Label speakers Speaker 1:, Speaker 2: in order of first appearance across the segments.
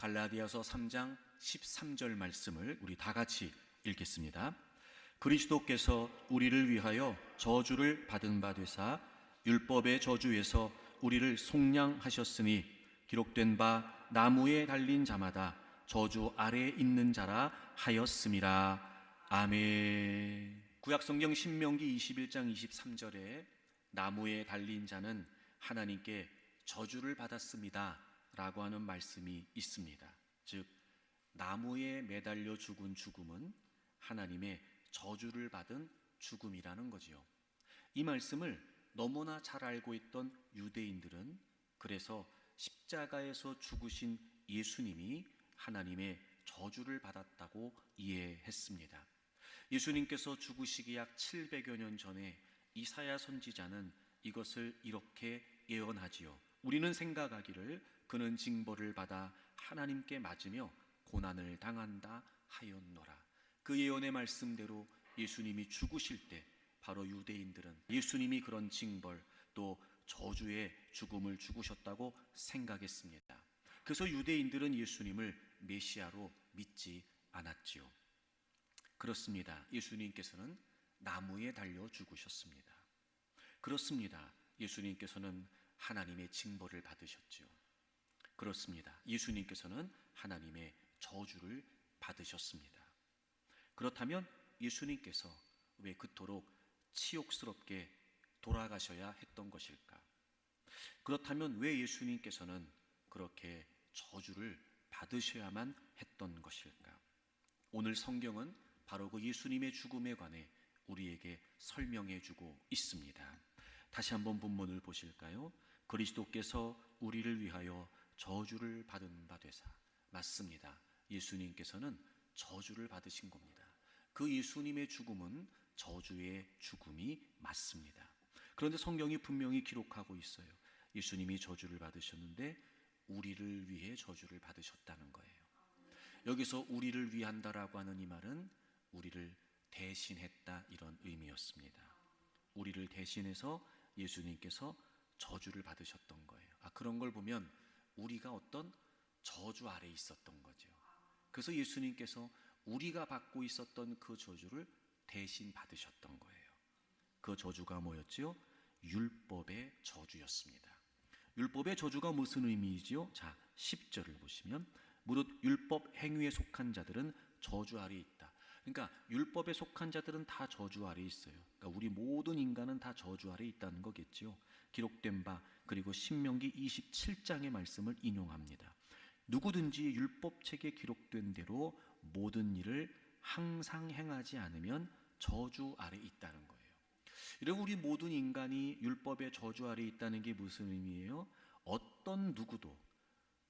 Speaker 1: 갈라디아서 3장 13절 말씀을 우리 다 같이 읽겠습니다. 그리스도께서 우리를 위하여 저주를 받은 바 되사 율법의 저주에서 우리를 속량하셨으니 기록된 바 나무에 달린 자마다 저주 아래에 있는 자라 하였음이라. 아멘. 구약성경 신명기 21장 23절에 나무에 달린 자는 하나님께 저주를 받았습니다 라고 하는 말씀이 있습니다. 즉 나무에 매달려 죽은 죽음은 하나님의 저주를 받은 죽음이라는 거지요. 이 말씀을 너무나 잘 알고 있던 유대인들은 그래서 십자가에서 죽으신 예수님이 하나님의 저주를 받았다고 이해했습니다. 예수님께서 죽으시기 약 700여 년 전에 이사야 선지자는 이것을 이렇게 예언하지요. 우리는 생각하기를 그는 징벌을 받아 하나님께 맞으며 고난을 당한다 하였노라. 그 예언의 말씀대로 예수님이 죽으실 때 바로 유대인들은 예수님이 그런 징벌 또 저주의 죽음을 죽으셨다고 생각했습니다. 그래서 유대인들은 예수님을 메시아로 믿지 않았지요. 그렇습니다. 예수님께서는 나무에 달려 죽으셨습니다. 그렇습니다. 예수님께서는 하나님의 징벌을 받으셨지요. 그렇습니다. 예수님께서는 하나님의 저주를 받으셨습니다. 그렇다면 예수님께서 왜 그토록 치욕스럽게 돌아가셔야 했던 것일까? 그렇다면 왜 예수님께서는 그렇게 저주를 받으셔야만 했던 것일까? 오늘 성경은 바로 그 예수님의 죽음에 관해 우리에게 설명해 주고 있습니다. 다시 한번 본문을 보실까요? 그리스도께서 우리를 위하여 저주를 받은 바 되사. 맞습니다. 예수님께서는 저주를 받으신 겁니다. 그 예수님의 죽음은 저주의 죽음이 맞습니다. 그런데 성경이 분명히 기록하고 있어요. 예수님이 저주를 받으셨는데 우리를 위해 저주를 받으셨다는 거예요. 여기서 우리를 위한다라고 하는 이 말은 우리를 대신했다 이런 의미였습니다. 우리를 대신해서 예수님께서 저주를 받으셨던 거예요. 그런 걸 보면 우리가 어떤 저주 아래에 있었던 거죠. 그래서 예수님께서 우리가 받고 있었던 그 저주를 대신 받으셨던 거예요. 그 저주가 뭐였지요? 율법의 저주였습니다. 율법의 저주가 무슨 의미이지요? 자, 10절을 보시면 무릇 율법 행위에 속한 자들은 저주 아래에 있다. 그러니까 율법에 속한 자들은 다 저주 아래에 있어요. 그러니까 우리 모든 인간은 다 저주 아래에 있다는 거겠죠. 기록된 바 그리고 신명기 27장의 말씀을 인용합니다. 누구든지 율법책에 기록된 대로 모든 일을 항상 행하지 않으면 저주 아래에 있다는 거예요. 이러고 우리 모든 인간이 율법의 저주 아래에 있다는 게 무슨 의미예요? 어떤 누구도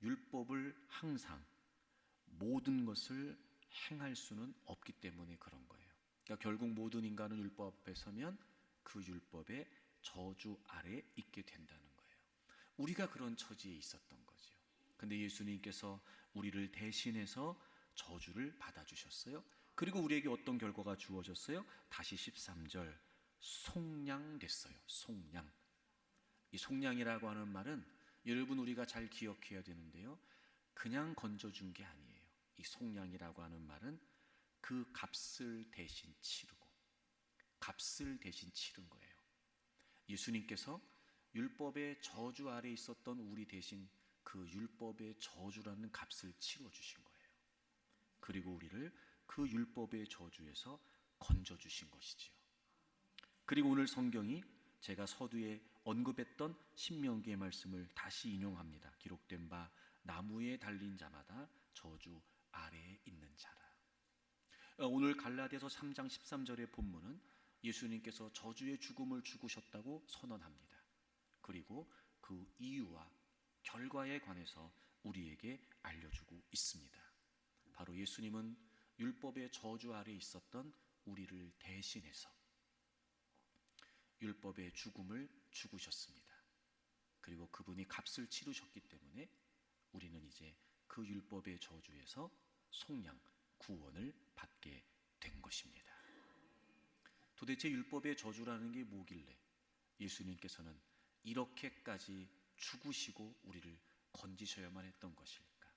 Speaker 1: 율법을 항상 모든 것을 행할 수는 없기 때문에 그런 거예요. 그러니까 결국 모든 인간은 율법 앞에 서면 그 율법의 저주 아래에 있게 된다는 거예요. 우리가 그런 처지에 있었던 거죠. 근데 예수님께서 우리를 대신해서 저주를 받아주셨어요. 그리고 우리에게 어떤 결과가 주어졌어요? 다시 13절 속량됐어요. 속량. 이 속량이라고 하는 말은 여러분 우리가 잘 기억해야 되는데요. 그냥 건져준 게 아니에요. 이 속량이라고 하는 말은 그 값을 대신 치르고 값을 대신 치른 거예요. 예수님께서 율법의 저주 아래에 있었던 우리 대신 그 율법의 저주라는 값을 치러주신 거예요. 그리고 우리를 그 율법의 저주에서 건져주신 것이지요. 그리고 오늘 성경이 제가 서두에 언급했던 신명기의 말씀을 다시 인용합니다. 기록된 바 나무에 달린 자마다 저주 아래에 있는 자라. 오늘 갈라디아서 3장 13절의 본문은 예수님께서 저주의 죽음을 죽으셨다고 선언합니다. 그리고 그 이유와 결과에 관해서 우리에게 알려주고 있습니다. 바로 예수님은 율법의 저주 아래에 있었던 우리를 대신해서 율법의 죽음을 죽으셨습니다. 그리고 그분이 값을 치르셨기 때문에 우리는 이제 그 율법의 저주에서 속량, 구원을 받게 된 것입니다. 도대체 율법의 저주라는 게 뭐길래 예수님께서는 이렇게까지 죽으시고 우리를 건지셔야만 했던 것일까?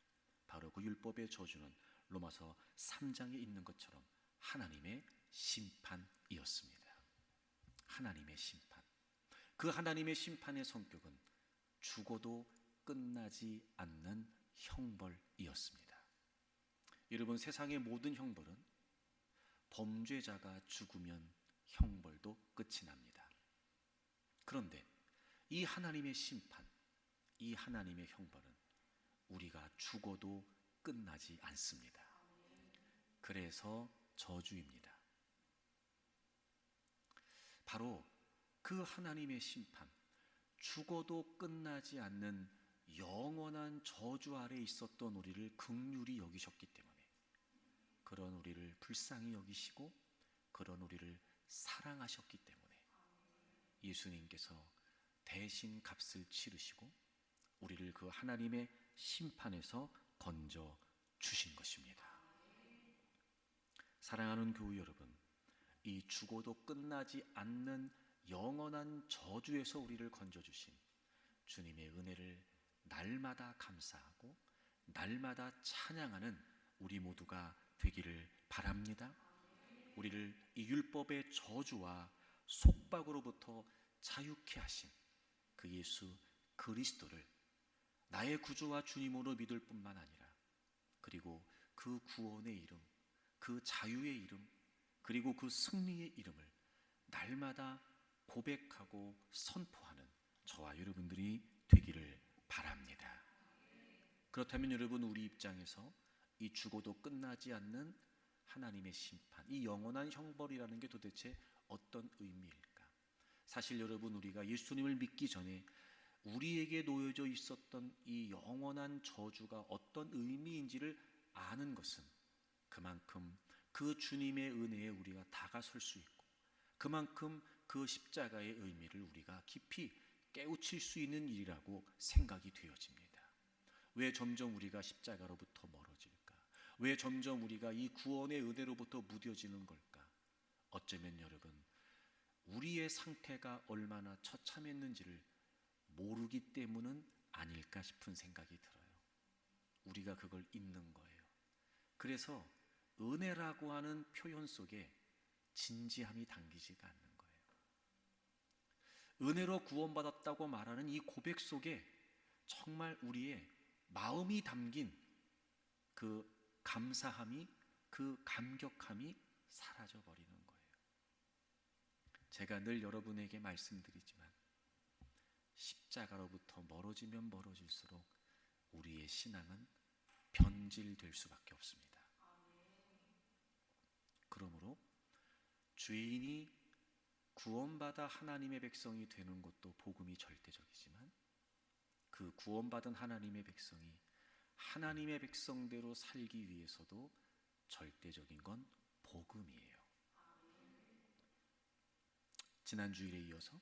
Speaker 1: 바로 그 율법의 저주는 로마서 3장에 있는 것처럼 하나님의 심판이었습니다. 하나님의 심판. 그 하나님의 심판의 성격은 죽어도 끝나지 않는 형벌이었습니다. 여러분, 세상의 모든 형벌은 범죄자가 죽으면 형벌도 끝이 납니다. 그런데 이 하나님의 심판, 이 하나님의 형벌은 우리가 죽어도 끝나지 않습니다. 그래서 저주입니다. 바로 그 하나님의 심판, 죽어도 끝나지 않는 영원한 저주 아래 있었던 우리를 긍휼히 여기셨기 때문에, 그런 우리를 불쌍히 여기시고 그런 우리를 사랑하셨기 때문에 예수님께서 대신 값을 치르시고 우리를 그 하나님의 심판에서 건져 주신 것입니다. 사랑하는 교우 여러분, 이 죽어도 끝나지 않는 영원한 저주에서 우리를 건져 주신 주님의 은혜를 날마다 감사하고 날마다 찬양하는 우리 모두가 되기를 바랍니다. 우리를 이 율법의 저주와 속박으로부터 자유케 하신 그 예수 그리스도를 나의 구주와 주님으로 믿을 뿐만 아니라, 그리고 그 구원의 이름, 그 자유의 이름, 그리고 그 승리의 이름을 날마다 고백하고 선포하는 저와 여러분들이 되기를 바랍니다. 그렇다면 여러분, 우리 입장에서 이 죽어도 끝나지 않는 하나님의 심판, 이 영원한 형벌이라는 게 도대체 어떤 의미일까? 사실 여러분, 우리가 예수님을 믿기 전에 우리에게 놓여져 있었던 이 영원한 저주가 어떤 의미인지를 아는 것은 그만큼 그 주님의 은혜에 우리가 다가설 수 있고, 그만큼 그 십자가의 의미를 우리가 깊이 깨우칠 수 있는 일이라고 생각이 되어집니다. 왜 점점 우리가 십자가로부터 멀어질까? 왜 점점 우리가 이 구원의 은혜로부터 무뎌지는 걸까? 어쩌면 여러분, 우리의 상태가 얼마나 처참했는지를 모르기 때문은 아닐까 싶은 생각이 들어요. 우리가 그걸 잊는 거예요. 그래서 은혜라고 하는 표현 속에 진지함이 담기지가 않는 거예요. 은혜로 구원받았다고 말하는 이 고백 속에 정말 우리의 마음이 담긴 그 감사함이, 그 감격함이 사라져 버리는 거예요. 제가 늘 여러분에게 말씀드리지만 십자가로부터 멀어지면 멀어질수록 우리의 신앙은 변질될 수밖에 없습니다. 그러므로 죄인이 구원받아 하나님의 백성이 되는 것도 복음이 절대적이지만, 그 구원받은 하나님의 백성이 하나님의 백성대로 살기 위해서도 절대적인 건 복음이에요. 지난 주일에 이어서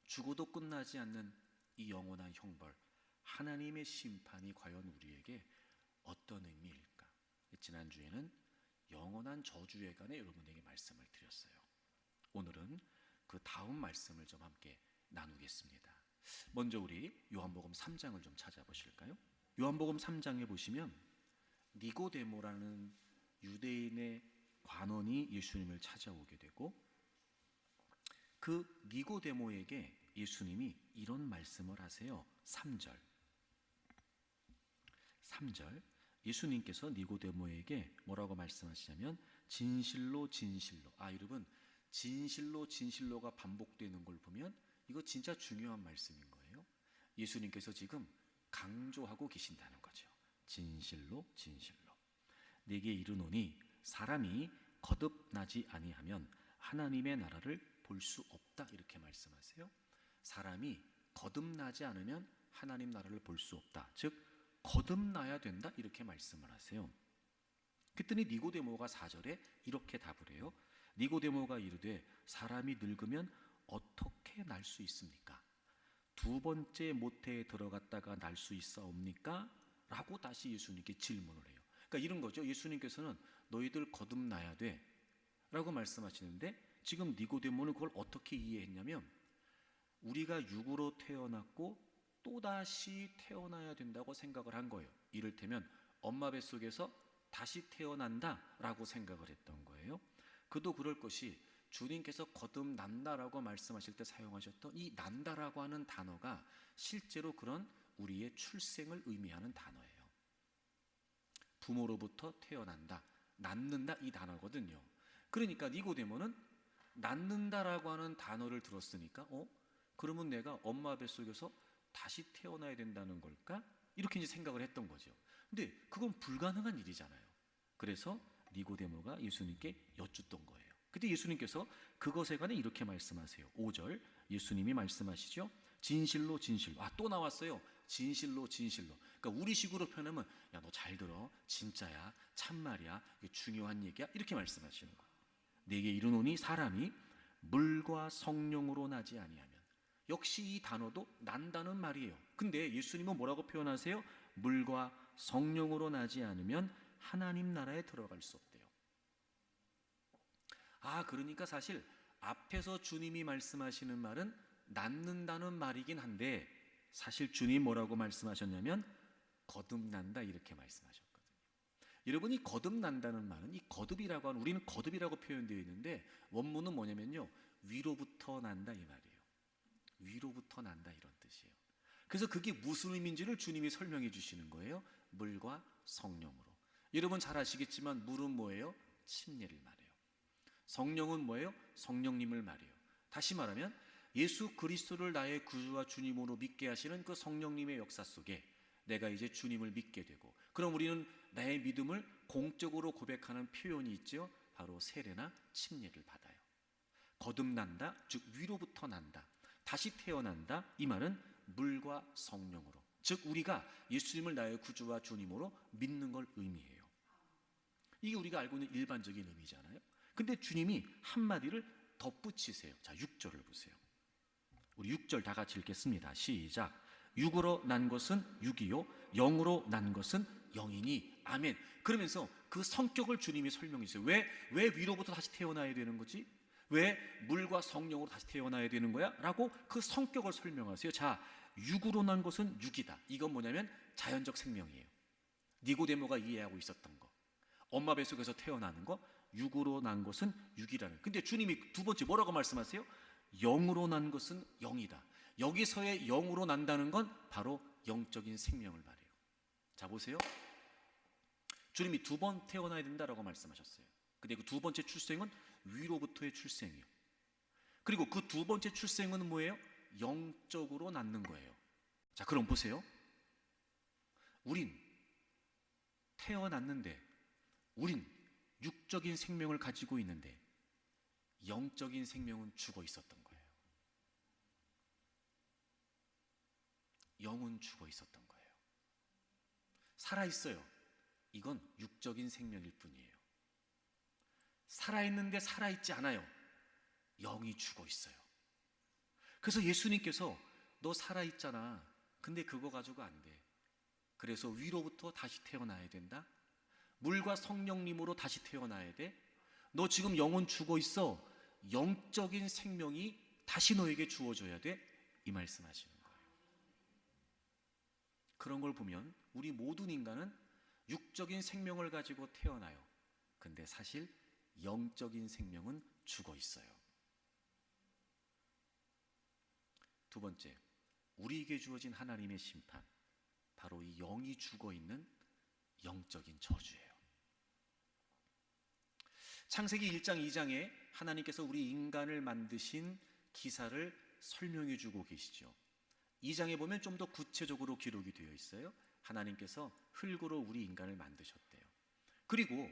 Speaker 1: 죽어도 끝나지 않는 이 영원한 형벌, 하나님의 심판이 과연 우리에게 어떤 의미일까? 지난 주에는 영원한 저주에 관해 여러분에게 말씀을 드렸어요. 오늘은 그 다음 말씀을 좀 함께 나누겠습니다. 먼저 우리 요한복음 3장을 좀 찾아보실까요? 요한복음 3장에 보시면 니고데모라는 유대인의 관원이 예수님을 찾아오게 되고, 그 니고데모에게 예수님이 이런 말씀을 하세요. 3절 예수님께서 니고데모에게 뭐라고 말씀하시냐면, 진실로 진실로. 여러분, 진실로 진실로가 반복되는 걸 보면 이거 진짜 중요한 말씀인 거예요. 예수님께서 지금 강조하고 계신다는 거죠. 진실로 진실로 네게 이르노니 사람이 거듭나지 아니하면 하나님의 나라를 볼 수 없다, 이렇게 말씀하세요. 사람이 거듭나지 않으면 하나님 나라를 볼 수 없다, 즉 거듭나야 된다, 이렇게 말씀을 하세요. 그랬더니 니고데모가 4절에 이렇게 답을 해요. 니고데모가 이르되 사람이 늙으면 어떻게 날 수 있습니까? 두 번째 모태에 들어갔다가 날 수 있사옵니까? 라고 다시 예수님께 질문을 해요. 그러니까 이런 거죠. 예수님께서는 너희들 거듭나야 돼 라고 말씀하시는데, 지금 니고데모는 그걸 어떻게 이해했냐면, 우리가 육으로 태어났고 또다시 태어나야 된다고 생각을 한 거예요. 이를테면 엄마 뱃속에서 다시 태어난다라고 생각을 했던 거예요. 그도 그럴 것이 주님께서 거듭난다라고 말씀하실 때 사용하셨던 이 난다라고 하는 단어가 실제로 그런 우리의 출생을 의미하는 단어예요. 부모로부터 태어난다, 낳는다 이 단어거든요. 그러니까 니고데모는 낳는다라고 하는 단어를 들었으니까 그러면 내가 엄마 뱃속에서 다시 태어나야 된다는 걸까? 이렇게 이제 생각을 했던 거죠. 근데 그건 불가능한 일이잖아요. 그래서 니고데모가 예수님께 여쭙던 거예요. 그때 예수님께서 그것에 관해 이렇게 말씀하세요. 5절 예수님이 말씀하시죠. 진실로 진실로. 또 나왔어요. 진실로 진실로. 그러니까 우리식으로 표현하면 야, 너 잘 들어. 진짜야. 참말이야. 이게 중요한 얘기야. 이렇게 말씀하시는 거예요. 내게 이르노니 사람이 물과 성령으로 나지 아니하면. 역시 이 단어도 난다는 말이에요. 근데 예수님은 뭐라고 표현하세요? 물과 성령으로 나지 않으면 하나님 나라에 들어갈 수 없대요. 그러니까 사실 앞에서 주님이 말씀하시는 말은 낳는다는 말이긴 한데 사실 주님 뭐라고 말씀하셨냐면 거듭난다 이렇게 말씀하셨거든요. 여러분 이 거듭난다는 말은 이 거듭이라고 하는 우리는 거듭이라고 표현되어 있는데 원문은 뭐냐면요. 위로부터 난다 이 말이에요. 위로부터 난다 이런 뜻이에요. 그래서 그게 무슨 의미인지를 주님이 설명해 주시는 거예요. 물과 성령으로. 여러분 잘 아시겠지만 물은 뭐예요? 침례를 말해요. 성령은 뭐예요? 성령님을 말해요. 다시 말하면 예수 그리스도를 나의 구주와 주님으로 믿게 하시는 그 성령님의 역사 속에 내가 이제 주님을 믿게 되고 그럼 우리는 나의 믿음을 공적으로 고백하는 표현이 있죠. 바로 세례나 침례를 받아요. 거듭난다, 즉 위로부터 난다, 다시 태어난다 이 말은 물과 성령으로 즉 우리가 예수님을 나의 구주와 주님으로 믿는 걸 의미해요. 이게 우리가 알고 있는 일반적인 의미잖아요. 근데 주님이 한마디를 덧붙이세요. 자, 6절을 보세요. 우리 6절 다 같이 읽겠습니다. 시작. 육으로 난 것은 육이요 영으로 난 것은 영이니 아멘. 그러면서 그 성격을 주님이 설명해 주세요. 왜 위로부터 다시 태어나야 되는 거지? 왜 물과 성령으로 다시 태어나야 되는 거야? 라고 그 성격을 설명하세요. 자, 육으로 난 것은 육이다. 이건 뭐냐면 자연적 생명이에요. 니고데모가 이해하고 있었던 거. 엄마 뱃속에서 태어나는 거 육으로 난 것은 육이라는. 근데 주님이 두 번째 뭐라고 말씀하세요? 영으로 난 것은 영이다. 여기서의 영으로 난다는 건 바로 영적인 생명을 말해요. 자 보세요. 주님이 두 번 태어나야 된다라고 말씀하셨어요. 근데 그 두 번째 출생은 위로부터의 출생이에요. 그리고 그 두 번째 출생은 뭐예요? 영적으로 낳는 거예요. 자 그럼 보세요. 우린 태어났는데 우린 육적인 생명을 가지고 있는데 영적인 생명은 죽어 있었던 거예요. 영은 죽어 있었던 거예요. 살아있어요. 이건 육적인 생명일 뿐이에요. 살아있는데 살아있지 않아요. 영이 죽어 있어요. 그래서 예수님께서 너 살아있잖아. 근데 그거 가지고 안 돼. 그래서 위로부터 다시 태어나야 된다. 물과 성령님으로 다시 태어나야 돼. 너 지금 영은 죽어 있어. 영적인 생명이 다시 너에게 주어져야 돼. 이 말씀하시는 거예요. 그런 걸 보면 우리 모든 인간은 육적인 생명을 가지고 태어나요. 근데 사실 영적인 생명은 죽어 있어요. 두 번째, 우리에게 주어진 하나님의 심판, 바로 이 영이 죽어 있는 영적인 저주예요. 창세기 1장 2장에 하나님께서 우리 인간을 만드신 기사를 설명해 주고 계시죠. 2장에 보면 좀 더 구체적으로 기록이 되어 있어요. 하나님께서 흙으로 우리 인간을 만드셨대요. 그리고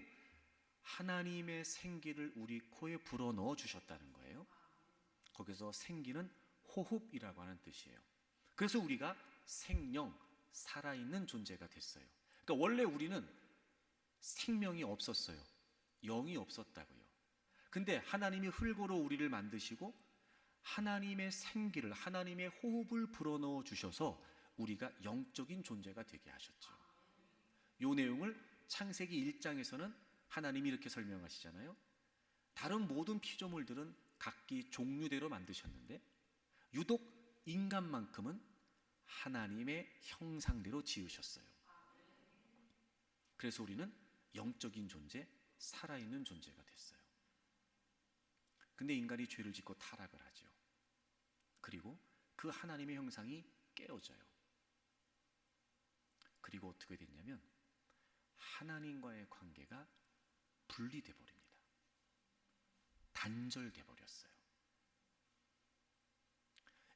Speaker 1: 하나님의 생기를 우리 코에 불어넣어 주셨다는 거예요. 거기서 생기는 호흡이라고 하는 뜻이에요. 그래서 우리가 생명, 살아있는 존재가 됐어요. 그러니까 원래 우리는 생명이 없었어요. 영이 없었다고요. 근데 하나님이 흙으로 우리를 만드시고 하나님의 생기를, 하나님의 호흡을 불어넣어 주셔서 우리가 영적인 존재가 되게 하셨죠. 이 내용을 창세기 1장에서는 하나님이 이렇게 설명하시잖아요. 다른 모든 피조물들은 각기 종류대로 만드셨는데 유독 인간만큼은 하나님의 형상대로 지으셨어요. 그래서 우리는 영적인 존재, 살아있는 존재가 됐어요. 근데 인간이 죄를 짓고 타락을 하죠. 그리고 그 하나님의 형상이 깨어져요. 그리고 어떻게 됐냐면 하나님과의 관계가 분리돼 버립니다. 단절돼 버렸어요.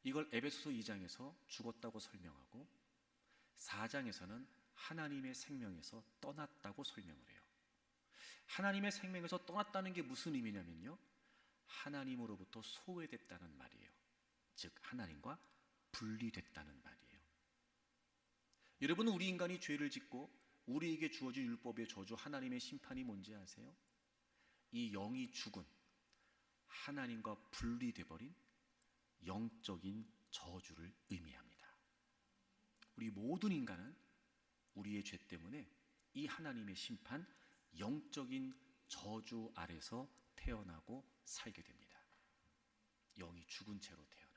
Speaker 1: 이걸 에베소서 2장에서 죽었다고 설명하고 4장에서는 하나님의 생명에서 떠났다고 설명을 해요. 하나님의 생명에서 떠났다는 게 무슨 의미냐면요, 하나님으로부터 소외됐다는 말이에요. 즉 하나님과 분리됐다는 말이에요. 여러분은 우리 인간이 죄를 짓고 우리에게 주어진 율법의 저주, 하나님의 심판이 뭔지 아세요? 이 영이 죽은, 하나님과 분리돼 버린 영적인 저주를 의미합니다. 우리 모든 인간은 우리의 죄 때문에 이 하나님의 심판, 영적인 저주 아래서 태어나고 살게 됩니다. 영이 죽은 채로 태어나요.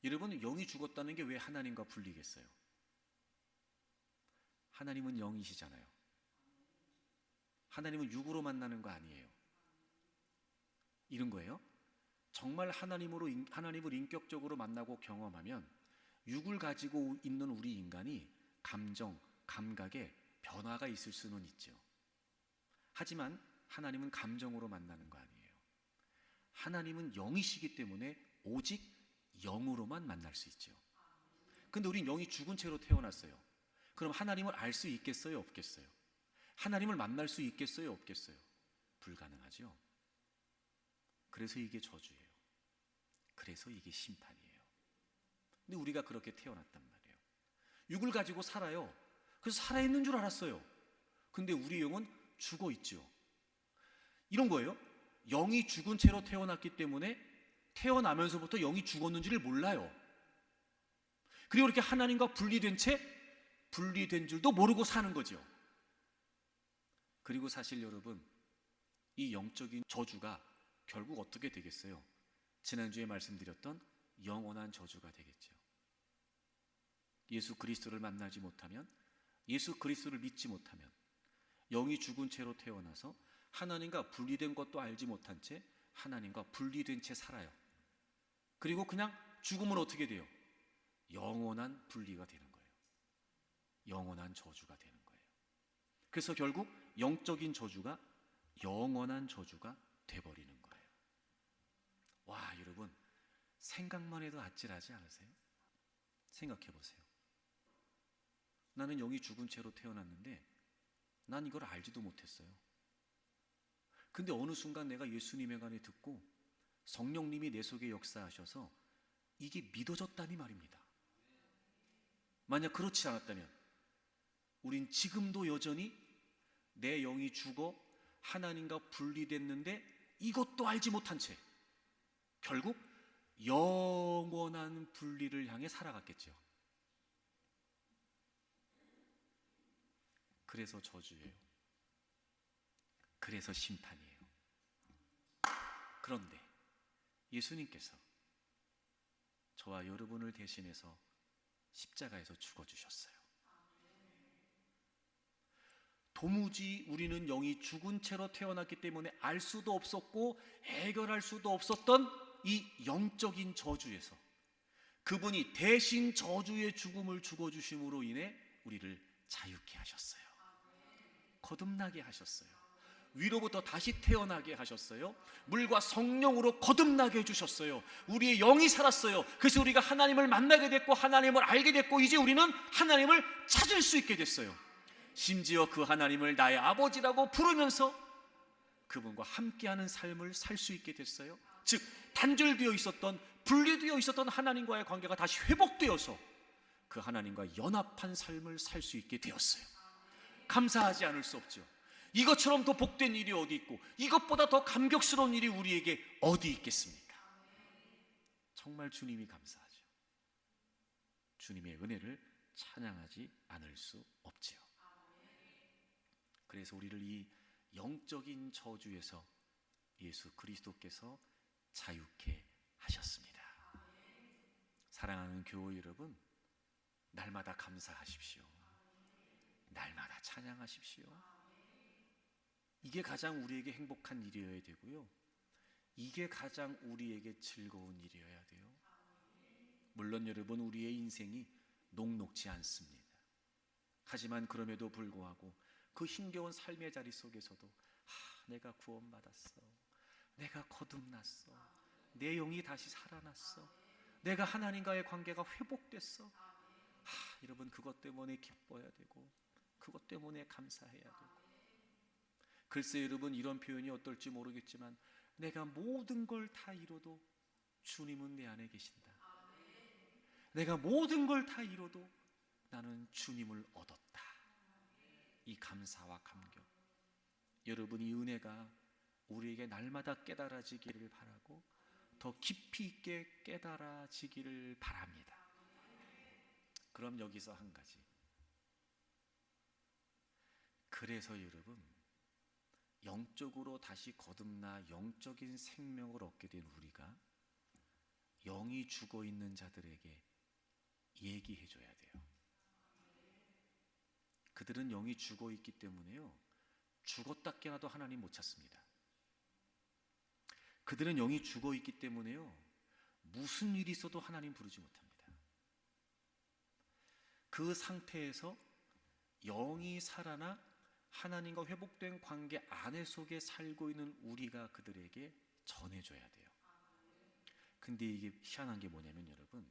Speaker 1: 여러분, 영이 죽었다는 게 왜 하나님과 분리겠어요? 하나님은 영이시잖아요. 하나님은 육으로 만나는 거 아니에요. 이런 거예요. 정말 하나님을 인격적으로 만나고 경험하면 육을 가지고 있는 우리 인간이 감정, 감각에 변화가 있을 수는 있죠. 하지만 하나님은 감정으로 만나는 거 아니에요. 하나님은 영이시기 때문에 오직 영으로만 만날 수 있죠. 근데 우린 영이 죽은 채로 태어났어요. 그럼 하나님을 알 수 있겠어요, 없겠어요? 하나님을 만날 수 있겠어요, 없겠어요? 불가능하죠. 그래서 이게 저주예요. 그래서 이게 심판이에요. 근데 우리가 그렇게 태어났단 말이에요. 육을 가지고 살아요. 그래서 살아있는 줄 알았어요. 근데 우리 영은 죽어 있죠. 이런 거예요. 영이 죽은 채로 태어났기 때문에 태어나면서부터 영이 죽었는지를 몰라요. 그리고 이렇게 하나님과 분리된 줄도 모르고 사는 거죠. 그리고 사실 여러분, 이 영적인 저주가 결국 어떻게 되겠어요? 지난주에 말씀드렸던 영원한 저주가 되겠죠. 예수 그리스도를 만나지 못하면, 예수 그리스도를 믿지 못하면, 영이 죽은 채로 태어나서 하나님과 분리된 것도 알지 못한 채 하나님과 분리된 채 살아요. 그리고 그냥 죽으면 어떻게 돼요? 영원한 분리가 되는 거예요. 영원한 저주가 되는 거예요. 그래서 결국 영적인 저주가 영원한 저주가 돼버리는 거예요. 와, 여러분, 생각만 해도 아찔하지 않으세요? 생각해 보세요. 나는 영이 죽은 채로 태어났는데 난 이걸 알지도 못했어요. 근데 어느 순간 내가 예수님의 간에 듣고 성령님이 내 속에 역사하셔서 이게 믿어졌다니 말입니다. 만약 그렇지 않았다면 우린 지금도 여전히 내 영이 죽어 하나님과 분리됐는데 이것도 알지 못한 채 결국 영원한 분리를 향해 살아갔겠죠. 그래서 저주예요. 그래서 심판이에요. 그런데 예수님께서 저와 여러분을 대신해서 십자가에서 죽어주셨어요. 도무지 우리는 영이 죽은 채로 태어났기 때문에 알 수도 없었고 해결할 수도 없었던 이 영적인 저주에서 그분이 대신 저주의 죽음을 죽어주심으로 인해 우리를 자유케 하셨어요. 거듭나게 하셨어요. 위로부터 다시 태어나게 하셨어요. 물과 성령으로 거듭나게 해주셨어요. 우리의 영이 살았어요. 그래서 우리가 하나님을 만나게 됐고 하나님을 알게 됐고 이제 우리는 하나님을 찾을 수 있게 됐어요. 심지어 그 하나님을 나의 아버지라고 부르면서 그분과 함께하는 삶을 살 수 있게 됐어요. 즉 단절되어 있었던, 분리되어 있었던 하나님과의 관계가 다시 회복되어서 그 하나님과 연합한 삶을 살 수 있게 되었어요. 감사하지 않을 수 없죠. 이것처럼 더 복된 일이 어디 있고 이것보다 더 감격스러운 일이 우리에게 어디 있겠습니까? 정말 주님이 감사하죠. 주님의 은혜를 찬양하지 않을 수 없지요. 그래서 우리를 이 영적인 저주에서 예수 그리스도께서 자유케 하셨습니다. 사랑하는 교회 여러분, 날마다 감사하십시오. 날마다 찬양하십시오. 이게 가장 우리에게 행복한 일이어야 되고요. 이게 가장 우리에게 즐거운 일이어야 돼요. 물론 여러분, 우리의 인생이 녹록지 않습니다. 하지만 그럼에도 불구하고 그 힘겨운 삶의 자리 속에서도 내가 구원받았어, 내가 거듭났어, 내 영이 다시 살아났어, 내가 하나님과의 관계가 회복됐어. 여러분, 그것 때문에 기뻐야 되고 그것 때문에 감사해야 되고. 글쎄 여러분, 이런 표현이 어떨지 모르겠지만 내가 모든 걸 다 이뤄도 주님은 내 안에 계신다. 내가 모든 걸 다 이뤄도 나는 주님을 얻었다. 이 감사와 감격, 여러분, 이 은혜가 우리에게 날마다 깨달아지기를 바라고 더 깊이 있게 깨달아지기를 바랍니다. 그럼 여기서 한 가지, 그래서 여러분, 영적으로 다시 거듭나 영적인 생명을 얻게 된 우리가 영이 죽어 있는 자들에게 얘기해 줘야 돼요. 그들은 영이 죽어 있기 때문에요, 죽었다 깨어나도 하나님 못 찾습니다. 그들은 영이 죽어 있기 때문에요, 무슨 일이 있어도 하나님 부르지 못합니다. 그 상태에서 영이 살아나 하나님과 회복된 관계 안에 속에 살고 있는 우리가 그들에게 전해줘야 돼요. 근데 이게 희한한 게 뭐냐면 여러분,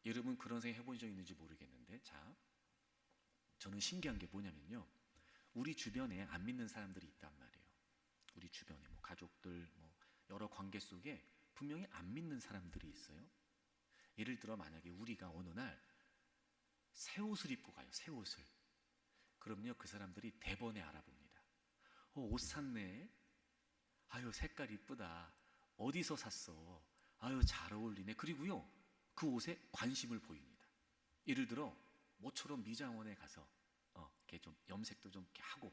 Speaker 1: 여러분 그런 생각 해본 적 있는지 모르겠는데, 자, 저는 신기한 게 뭐냐면요, 우리 주변에 안 믿는 사람들이 있단 말이에요. 우리 주변에 뭐 가족들, 뭐 여러 관계 속에 분명히 안 믿는 사람들이 있어요. 예를 들어 만약에 우리가 어느 날 새 옷을 입고 가요. 새 옷을. 그럼요, 그 사람들이 대번에 알아봅니다. 옷 샀네. 아유, 색깔 이쁘다. 어디서 샀어? 아유, 잘 어울리네. 그리고요, 그 옷에 관심을 보입니다. 예를 들어 모처럼 미장원에 가서 이렇게 좀 염색도 좀 이렇게 하고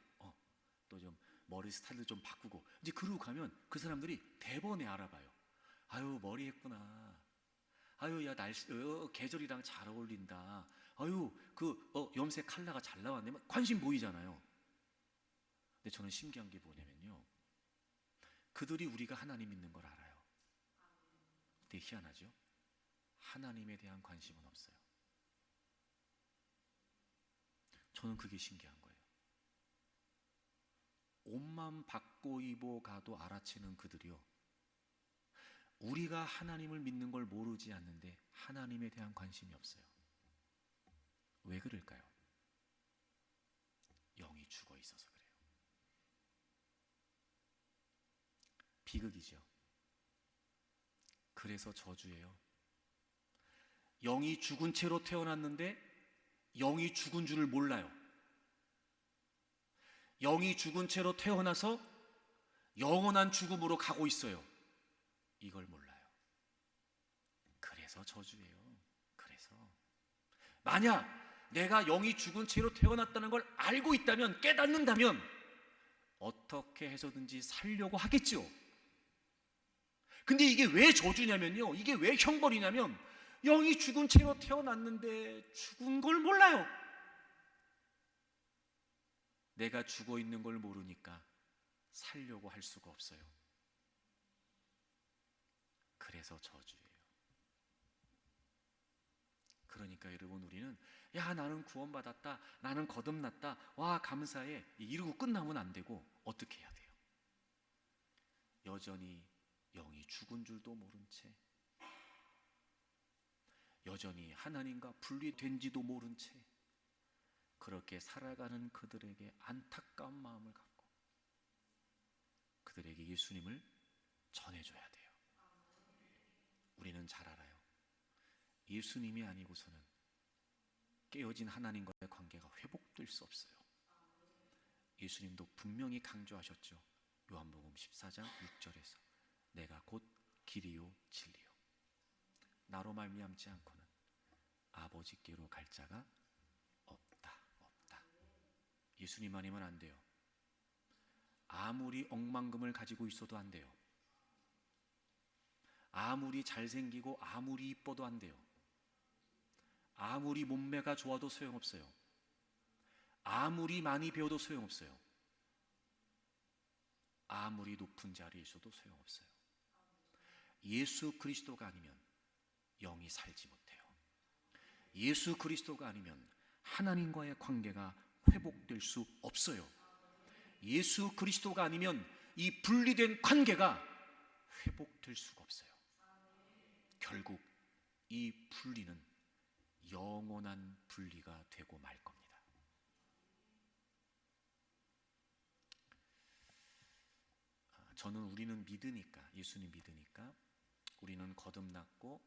Speaker 1: 또 좀 머리 스타일도 좀 바꾸고, 이제 그러고 가면 그 사람들이 대번에 알아봐요. 아유, 머리 했구나. 아유, 야, 날씨 계절이랑 잘 어울린다. 아유, 그 염색 컬러가 잘 나왔네. 관심 보이잖아요. 근데 저는 신기한 게 뭐냐면요, 그들이 우리가 하나님 믿는 걸 알아요. 근데 희한하죠? 하나님에 대한 관심은 없어요. 저는 그게 신기한 거예요. 옷만 바꿔 입어 가도 알아채는 그들이요, 우리가 하나님을 믿는 걸 모르지 않는데 하나님에 대한 관심이 없어요. 왜 그럴까요? 영이 죽어 있어서 그래요. 비극이죠. 그래서 저주예요. 영이 죽은 채로 태어났는데 영이 죽은 줄을 몰라요. 영이 죽은 채로 태어나서 영원한 죽음으로 가고 있어요. 이걸 몰라요. 그래서 저주예요. 그래서 만약 내가 영이 죽은 채로 태어났다는 걸 알고 있다면, 깨닫는다면 어떻게 해서든지 살려고 하겠죠. 근데 이게 왜 저주냐면요, 이게 왜 형벌이냐면, 영이 죽은 채로 태어났는데 죽은 걸 몰라요. 내가 죽어 있는 걸 모르니까 살려고 할 수가 없어요. 그래서 저주예요. 그러니까 여러분, 우리는 야, 나는 구원받았다, 나는 거듭났다, 와 감사해, 이러고 끝나면 안 되고 어떻게 해야 돼요? 여전히 영이 죽은 줄도 모른 채, 여전히 하나님과 분리된지도 모른 채 그렇게 살아가는 그들에게 안타까운 마음을 갖고 그들에게 예수님을 전해줘야 돼요. 우리는 잘 알아요. 예수님이 아니고서는 깨어진 하나님과의 관계가 회복될 수 없어요. 예수님도 분명히 강조하셨죠. 요한복음 14장 6절에서 내가 곧 길이요 진리요, 나로 말미암지 않고는 아버지께로 갈 자가 없다. 예수님 아니면 안 돼요. 아무리 억만금을 가지고 있어도 안 돼요. 아무리 잘생기고 아무리 이뻐도 안 돼요. 아무리 몸매가 좋아도 소용없어요. 아무리 많이 배워도 소용없어요. 아무리 높은 자리에 있어도 소용없어요. 예수 그리스도가 아니면 영이 살지 못해요. 예수 그리스도가 아니면 하나님과의 관계가 회복될 수 없어요. 예수 그리스도가 아니면 이 분리된 관계가 회복될 수가 없어요. 결국 이 분리는 영원한 분리가 되고 말 겁니다. 저는 우리는 믿으니까, 예수님 믿으니까, 우리는 거듭났고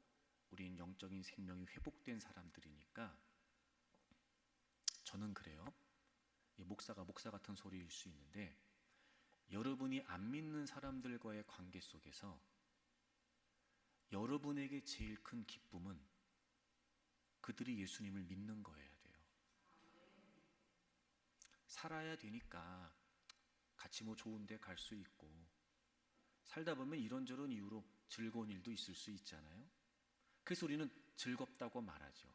Speaker 1: 우리는 영적인 생명이 회복된 사람들이니까 저는 그래요. 목사가 목사 같은 소리일 수 있는데, 여러분이 안 믿는 사람들과의 관계 속에서 여러분에게 제일 큰 기쁨은 그들이 예수님을 믿는 거여야 돼요. 살아야 되니까 같이 좋은 데 갈 수 있고, 살다 보면 이런저런 이유로 즐거운 일도 있을 수 있잖아요. 그래서 우리는 즐겁다고 말하죠.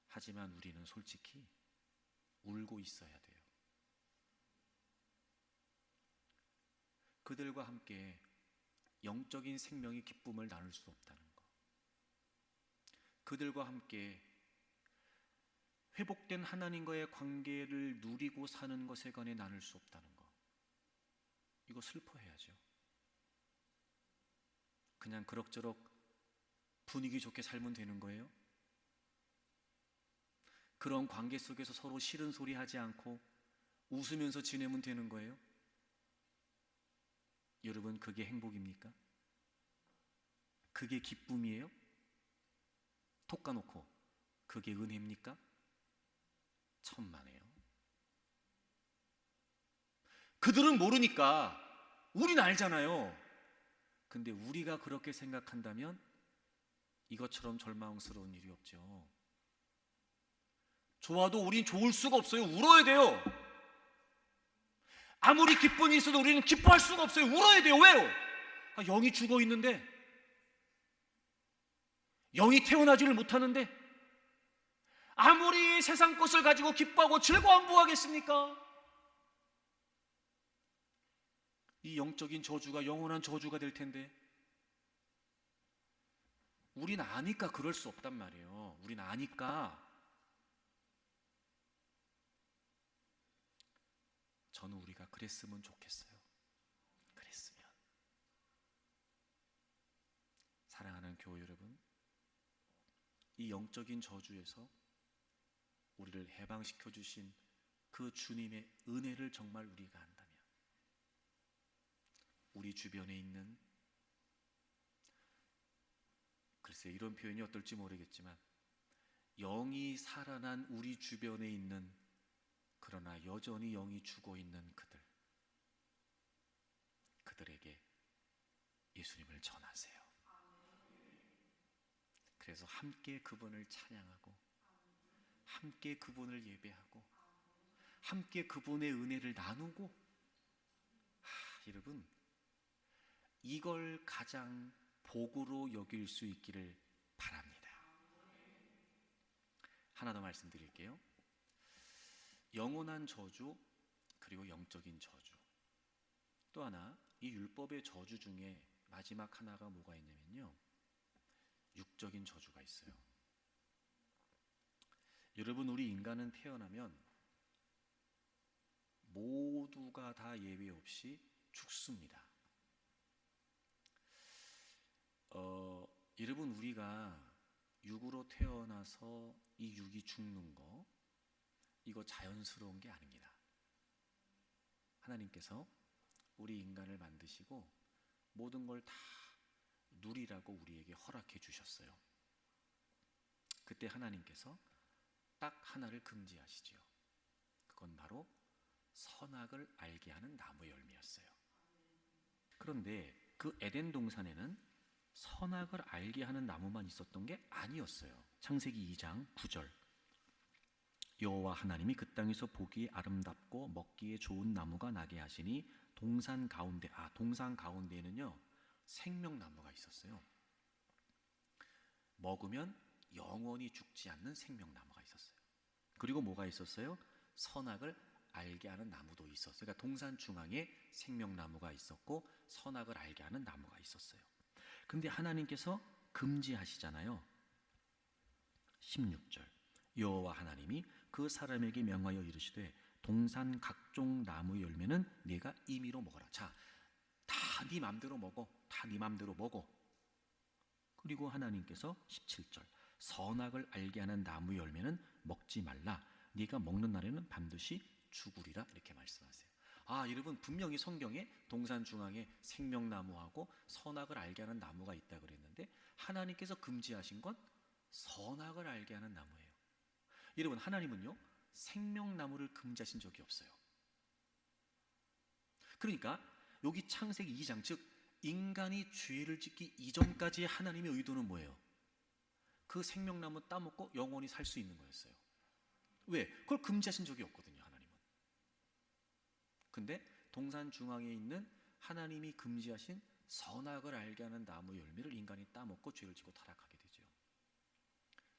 Speaker 1: 하지만 우리는 솔직히 울고 있어야 돼요. 그들과 함께 영적인 생명의 기쁨을 나눌 수 없다는 것, 그들과 함께 회복된 하나님과의 관계를 누리고 사는 것에 관해 나눌 수 없다는 것, 이거 슬퍼해야죠. 그냥 그럭저럭 분위기 좋게 살면 되는 거예요? 그런 관계 속에서 서로 싫은 소리 하지 않고 웃으면서 지내면 되는 거예요? 여러분, 그게 행복입니까? 그게 기쁨이에요? 톡 까놓고 그게 은혜입니까? 천만에요. 그들은 모르니까 우리는 알잖아요. 근데 우리가 그렇게 생각한다면 이것처럼 절망스러운 일이 없죠. 좋아도 우린 좋을 수가 없어요. 울어야 돼요. 아무리 기쁨이 있어도 우리는 기뻐할 수가 없어요. 울어야 돼요. 왜요? 영이 죽어 있는데, 영이 태어나지를 못하는데 아무리 세상 것을 가지고 기뻐하고 즐거움 부하겠습니까? 이 영적인 저주가 영원한 저주가 될 텐데, 우린 아니까 그럴 수 없단 말이에요. 우린 아니까. 저는 우리가 그랬으면 좋겠어요. 그랬으면. 사랑하는 교회 여러분, 이 영적인 저주에서 우리를 해방시켜 주신 그 주님의 은혜를 정말 우리가 안다면, 우리 주변에 있는, 글쎄 이런 표현이 어떨지 모르겠지만, 영이 살아난 우리 주변에 있는, 그러나 여전히 영이 죽어 있는 그들에게 예수님을 전하세요. 그래서 함께 그분을 찬양하고, 함께 그분을 예배하고, 함께 그분의 은혜를 나누고, 여러분, 이걸 가장 복으로 여길 수 있기를 바랍니다. 하나 더 말씀드릴게요. 영원한 저주, 그리고 영적인 저주. 또 하나, 이 율법의 저주 중에 마지막 하나가 뭐가 있냐면요, 육적인 저주가 있어요. 여러분, 우리 인간은 태어나면 모두가 다 예외 없이 죽습니다. 여러분, 우리가 육으로 태어나서 이 육이 죽는 거, 이거 자연스러운 게 아닙니다. 하나님께서 우리 인간을 만드시고 모든 걸 다 누리라고 우리에게 허락해 주셨어요. 그때 하나님께서 딱 하나를 금지하시지요. 그건 바로 선악을 알게 하는 나무 열매였어요. 그런데 그 에덴 동산에는 선악을 알게 하는 나무만 있었던 게 아니었어요. 창세기 2장 9절, 여호와 하나님이 그 땅에서 보기에 아름답고 먹기에 좋은 나무가 나게 하시니 동산 가운데에는요 생명나무가 있었어요. 먹으면 영원히 죽지 않는 생명나무가 있었어요. 그리고 뭐가 있었어요? 선악을 알게 하는 나무도 있었어요. 그러니까 동산 중앙에 생명나무가 있었고 선악을 알게 하는 나무가 있었어요. 근데 하나님께서 금지하시잖아요. 16절 여호와 하나님이 그 사람에게 명하여 이르시되 동산 각종 나무 열매는 네가 임의로 먹어라. 자, 다 네 맘대로 먹어. 다 네 맘대로 먹어. 그리고 하나님께서 17절 선악을 알게 하는 나무 열매는 먹지 말라. 네가 먹는 날에는 반드시 죽으리라. 이렇게 말씀하세요. 아, 여러분, 분명히 성경에 동산 중앙에 생명나무하고 선악을 알게 하는 나무가 있다 그랬는데 하나님께서 금지하신 건 선악을 알게 하는 나무예요. 여러분, 하나님은요 생명나무를 금지하신 적이 없어요. 그러니까 여기 창세기 2장, 즉 인간이 죄를 짓기 이전까지의 하나님의 의도는 뭐예요? 그 생명나무 따먹고 영원히 살 수 있는 거였어요. 왜? 그걸 금지하신 적이 없거든요, 하나님은. 근데 동산 중앙에 있는 하나님이 금지하신 선악을 알게 하는 나무 열매를 인간이 따먹고 죄를 짓고 타락하게 되죠.